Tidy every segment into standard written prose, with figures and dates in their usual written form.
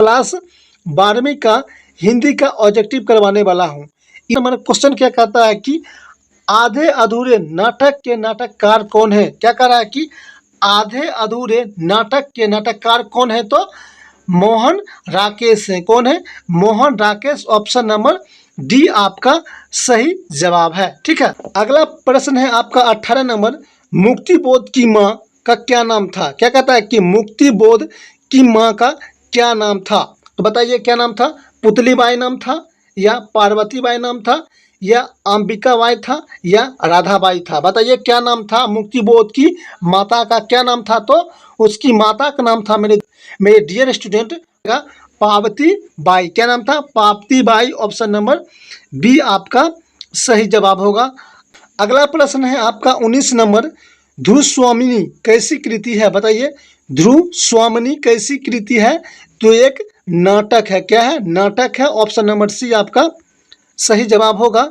Class 12वीं का हिंदी का ऑब्जेक्टिव करवाने वाला हूँ। हमारा क्वेश्चन क्या कहता है कि आधे अधूरे नाटक के नाटककार कौन है। क्या कह रहा है कि आधे अधूरे नाटक के नाटककार कौन है, तो मोहन राकेश है। कौन है? Mohan Rakesh. Option number D आपका सही जवाब है। ठीक है, अगला प्रश्न है आपका 18 नंबर, मुक्तिबोध की माँ का क्या नाम था। क्या कहता है कि मुक्तिबोध की माँ का क्या नाम था, तो बताइए क्या नाम था। पुतलीबाई नाम था, या पार्वतीबाई नाम था, या अंबिकाबाई था, या राधाबाई था। बताइए क्या नाम था मुक्तिबोध की माता का, क्या नाम था। तो उसकी माता का नाम था मेरे डियर स्टूडेंट का पार्वती बाई। क्या नाम था? Parvati Bai. Option number B आपका सही जवाब होगा। अगला प्रश्न है आपका 19 नंबर, ध्रुव स्वामिनी कैसी कृति है। बताइए ध्रुव स्वामिनी कैसी कृति है, तो एक नाटक है। क्या है? नाटक है। ऑप्शन नंबर सी आपका सही जवाब होगा।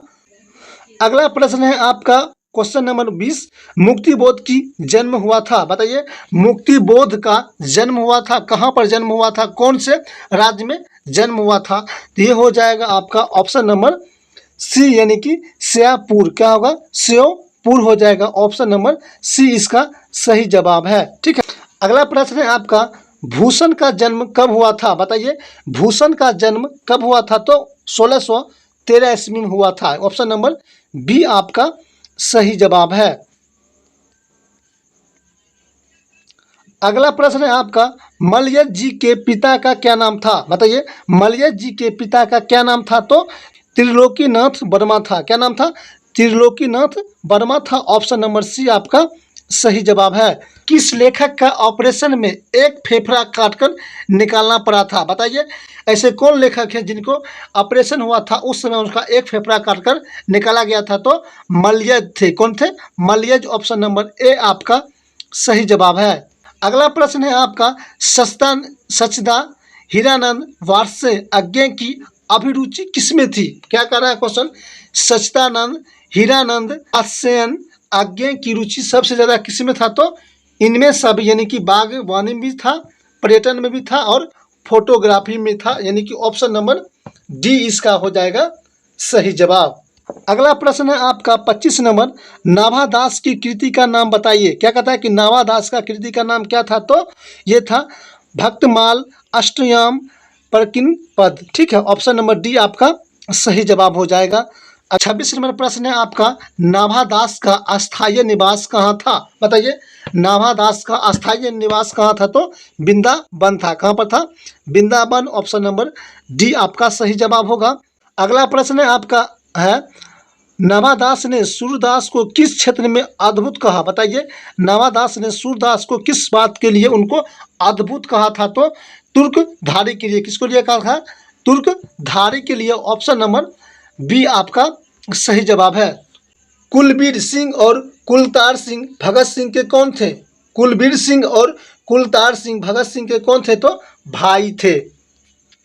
अगला प्रश्न है आपका क्वेश्चन नंबर 20, मुक्तिबोध की जन्म हुआ था। बताइए मुक्तिबोध का जन्म हुआ था, कहाँ पर जन्म हुआ था, कौन से राज्य में जन्म हुआ था। तो ये हो जाएगा आपका ऑप्शन नंबर सी, यानी कि श्योपुर। क्या होगा? श्योपुर हो जाएगा। ऑप्शन नंबर सी इसका सही जवाब है। ठीक है, अगला प्रश्न है आपका, भूषण का जन्म कब हुआ था। बताइए भूषण का जन्म कब हुआ था, तो 1613 ईस्वी में हुआ था। ऑप्शन नंबर बी आपका सही जवाब है। अगला प्रश्न है आपका, मलयज जी के पिता का क्या नाम था। बताइए मलयज जी के पिता का क्या नाम था, तो त्रिलोकीनाथ वर्मा था। क्या नाम था? त्रिलोकीनाथ वर्मा था। ऑप्शन नंबर सी आपका सही जवाब है। किस लेखक का ऑपरेशन में एक फेफड़ा काटकर निकालना पड़ा था। बताइए ऐसे कौन लेखक है जिनको ऑपरेशन हुआ था, उस समय उसका एक फेफड़ा काटकर निकाला गया था, तो मलयज थे। कौन थे? मलयज। ऑप्शन नंबर ए आपका सही जवाब है। अगला प्रश्न है आपका, सचदा हीरानंद वार्ष्णेय अज्ञे की अभिरुचि किसमें थी। क्या कर रहा है क्वेश्चन, सच्चिदानंद हीरानंद वार्ष्णेय अज्ञे की रुचि सबसे ज़्यादा किसमें था, तो इनमें सब, यानी कि बागवानी में भी था, पर्यटन में भी था, और फोटोग्राफी में था, यानी कि ऑप्शन नंबर डी इसका हो जाएगा सही जवाब। अगला प्रश्न है आपका 25 नंबर, नाभादास की कृति का नाम बताइए। क्या कहता है कि नाभादास का कृति का नाम क्या था, तो ये था भक्तमाल अष्टयाम परकिन पद। ठीक है, ऑप्शन नंबर डी आपका सही जवाब हो जाएगा। 26 नंबर प्रश्न है आपका, नाभादास का अस्थायी निवास कहाँ था। बताइए नाभादास का अस्थायी निवास कहाँ था, तो वृंदावन था। कहाँ पर था? वृंदावन। ऑप्शन नंबर डी आपका सही जवाब होगा। अगला प्रश्न है आपका है, नाभादास ने सूरदास को किस क्षेत्र में अद्भुत कहा। बताइए नाभादास ने सूरदास को किस बात के लिए उनको अद्भुत कहा था, तो तुर्कधारी के लिए। किसको लिए कहा था? तुर्कधारी के लिए। ऑप्शन नंबर बी आपका सही जवाब है। कुलबीर सिंह और कुलतार सिंह भगत सिंह के कौन थे। कुलबीर सिंह और कुलतार सिंह भगत सिंह के कौन थे, तो भाई थे।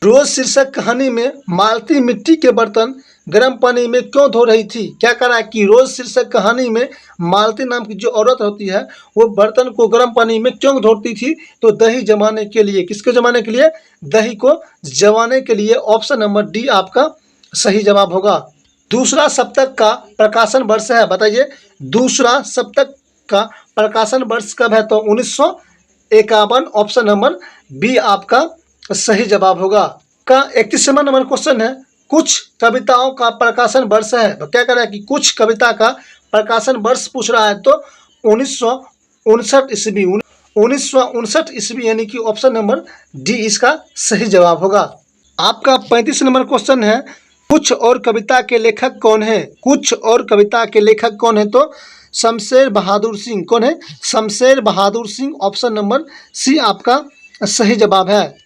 रोज शीर्षक कहानी में मालती मिट्टी के बर्तन गर्म पानी में क्यों धो रही थी। क्या करा कि रोज शीर्षक कहानी में मालती नाम की जो औरत होती है वो बर्तन को गर्म पानी में क्यों धोती थी, तो दही जमाने के लिए। किसको जमाने के लिए? दही को जमाने के लिए। ऑप्शन नंबर डी आपका सही जवाब होगा। दूसरा सप्तक का प्रकाशन वर्ष है। बताइए दूसरा सप्तक का प्रकाशन वर्ष कब है, तो 1951। ऑप्शन नंबर बी आपका सही जवाब होगा। का 31वां नंबर क्वेश्चन है, कुछ कविताओं का प्रकाशन वर्ष है। तो क्या कर रहा है कि कुछ कविता का प्रकाशन वर्ष पूछ रहा है, तो 1959 ईस्वी। 1959 ईस्वी, यानी कि ऑप्शन नंबर डी इसका सही जवाब होगा। आपका 35 नंबर क्वेश्चन है, कुछ और कविता के लेखक कौन है। कुछ और कविता के लेखक कौन है, तो शमशेर बहादुर सिंह। कौन है? Shamsher Bahadur Singh. Option number C आपका सही जवाब है।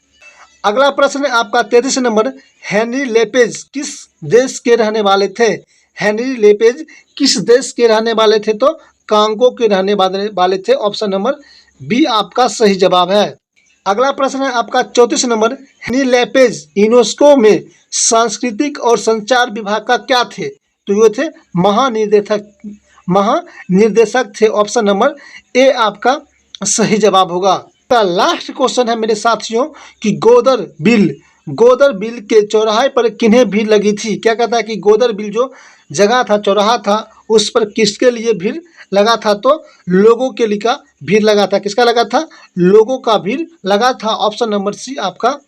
अगला प्रश्न है आपका 33 नंबर, हेनरी लेपेज किस देश के रहने वाले थे। हेनरी लेपेज किस देश के रहने वाले थे, तो कांगो के रहने वाले थे। ऑप्शन नंबर बी आपका सही जवाब है। अगला प्रश्न है आपका 34 नंबर, हेनरी लेपेज यूनेस्को में सांस्कृतिक और संचार विभाग का क्या थे, तो ये थे महानिर्देशक थे। ऑप्शन नंबर ए आपका सही जवाब होगा। का लास्ट क्वेश्चन है मेरे साथियों कि गोदर बिल के चौराहे पर किन्हें भीड़ लगी थी। क्या कहता है कि गोदर बिल जो जगह था, चौराहा था, उस पर किसके लिए भीड़ लगा था? तो लोगों के लिए का भीड़ लगा था। किसका लगा था? लोगों का भीड़ लगा था। ऑप्शन नंबर सी आपका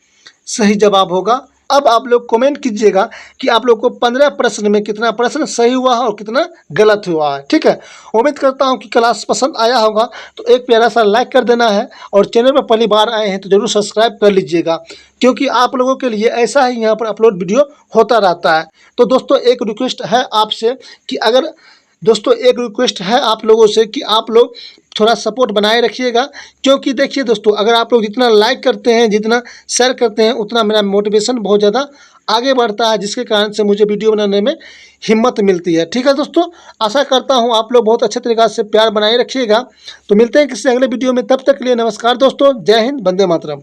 सही जवाब होगा। अब आप लोग कमेंट कीजिएगा कि आप लोग को 15 प्रश्न में कितना प्रश्न सही हुआ है और कितना गलत हुआ है। ठीक है, उम्मीद करता हूं कि क्लास पसंद आया होगा, तो एक प्यारा सा लाइक कर देना है और चैनल पर पहली बार आए हैं तो जरूर सब्सक्राइब कर लीजिएगा, क्योंकि आप लोगों के लिए ऐसा ही यहाँ पर अपलोड वीडियो होता रहता है। तो दोस्तों एक रिक्वेस्ट है आपसे कि आप लोगों से कि आप लोग थोड़ा सपोर्ट बनाए रखिएगा, क्योंकि देखिए दोस्तों, अगर आप लोग जितना लाइक करते हैं, जितना शेयर करते हैं, उतना मेरा मोटिवेशन बहुत ज़्यादा आगे बढ़ता है, जिसके कारण से मुझे वीडियो बनाने में हिम्मत मिलती है। ठीक है दोस्तों, आशा करता हूँ आप लोग बहुत अच्छे तरीक़े से प्यार बनाए रखिएगा। तो मिलते हैं किसी अगले वीडियो में, तब तक के लिए नमस्कार दोस्तों, जय हिंद, वंदे मातरम।